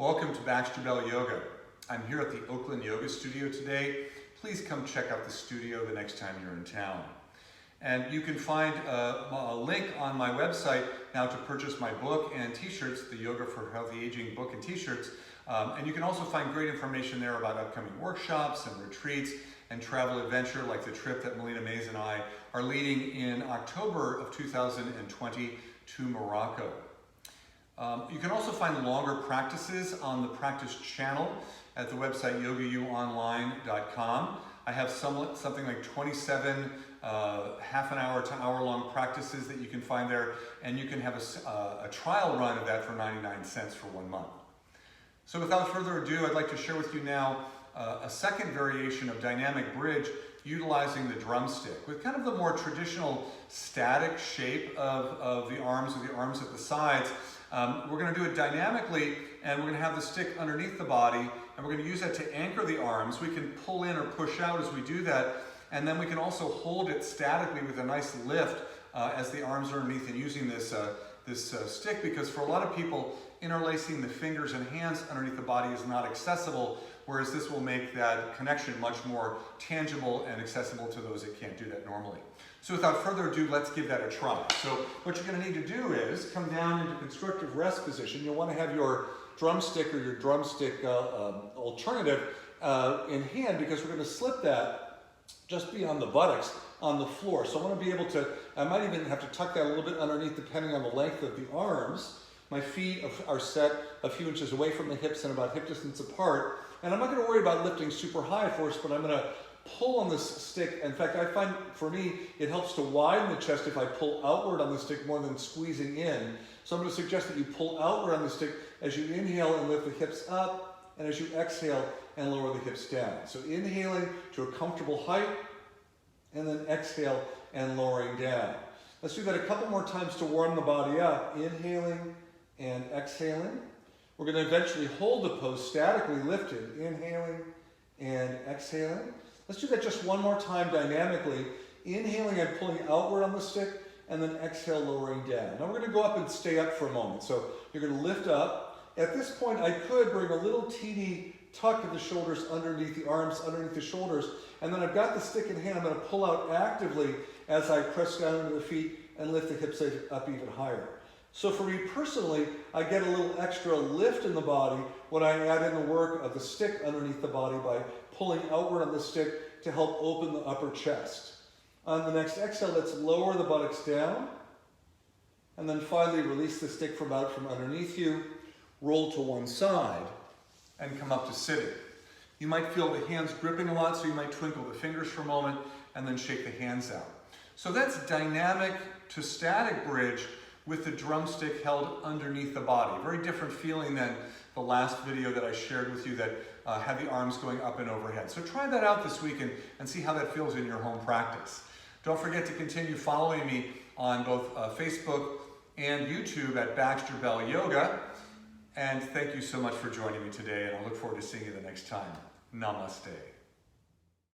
Welcome to Baxter Yoga. I'm here at the Oakland Yoga Studio today. Please come check out the studio the next time you're in town. And you can find a link on my website now to purchase my book and t-shirts, the Yoga for Healthy Aging book and t-shirts. And you can also find great information there about upcoming workshops and retreats and travel adventure like the trip that Melina Mays and I are leading in October of 2020 to Morocco. You can also find longer practices on the practice channel at the website yogauonline.com. I have something like 27 half an hour to hour-long practices that you can find there, and you can have a trial run of that for 99 cents for 1 month. So without further ado, I'd like to share with you now a second variation of dynamic bridge utilizing the drumstick with kind of the more traditional static shape of the arms, or the arms at the sides. We're going to do it dynamically, and we're going to have the stick underneath the body, and we're going to use that to anchor the arms. We can pull in or push out as we do that, and then we can also hold it statically with a nice lift as the arms are underneath, and using this stick, because for a lot of people, interlacing the fingers and hands underneath the body is not accessible, whereas this will make that connection much more tangible and accessible to those that can't do that normally. So without further ado, let's give that a try. So what you're going to need to do is come down into constructive rest position. You'll want to have your drumstick or your drumstick alternative in hand, because we're going to slip that just beyond the buttocks on the floor. So I want to be able to, I might even have to tuck that a little bit underneath depending on the length of the arms. My feet are set a few inches away from the hips and about hip distance apart. And I'm not going to worry about lifting super high first, but I'm going to pull on this stick. In fact, I find for me, it helps to widen the chest if I pull outward on the stick more than squeezing in. So I'm going to suggest that you pull outward on the stick as you inhale and lift the hips up, and as you exhale and lower the hips down. So inhaling to a comfortable height, and then exhale and lowering down. Let's do that a couple more times to warm the body up. Inhaling and exhaling. We're going to eventually hold the pose statically lifted, inhaling and exhaling. Let's do that just one more time dynamically, inhaling and pulling outward on the stick, and then exhale, lowering down. Now we're going to go up and stay up for a moment. So you're going to lift up. At this point, I could bring a little teeny tuck of the shoulders underneath the arms, underneath the shoulders, and then I've got the stick in hand. I'm going to pull out actively as I press down into the feet and lift the hips up even higher. So for me personally, I get a little extra lift in the body when I add in the work of the stick underneath the body by pulling outward on the stick to help open the upper chest. On the next exhale, let's lower the buttocks down, and then finally release the stick from underneath you, roll to one side, and come up to sitting. You might feel the hands gripping a lot, so you might twinkle the fingers for a moment and then shake the hands out. So that's dynamic to static bridge with the drumstick held underneath the body. Very different feeling than the last video that I shared with you that had the arms going up and overhead. So try that out this week and see how that feels in your home practice. Don't forget to continue following me on both Facebook and YouTube at Baxter Yoga. And thank you so much for joining me today, and I look forward to seeing you the next time. Namaste.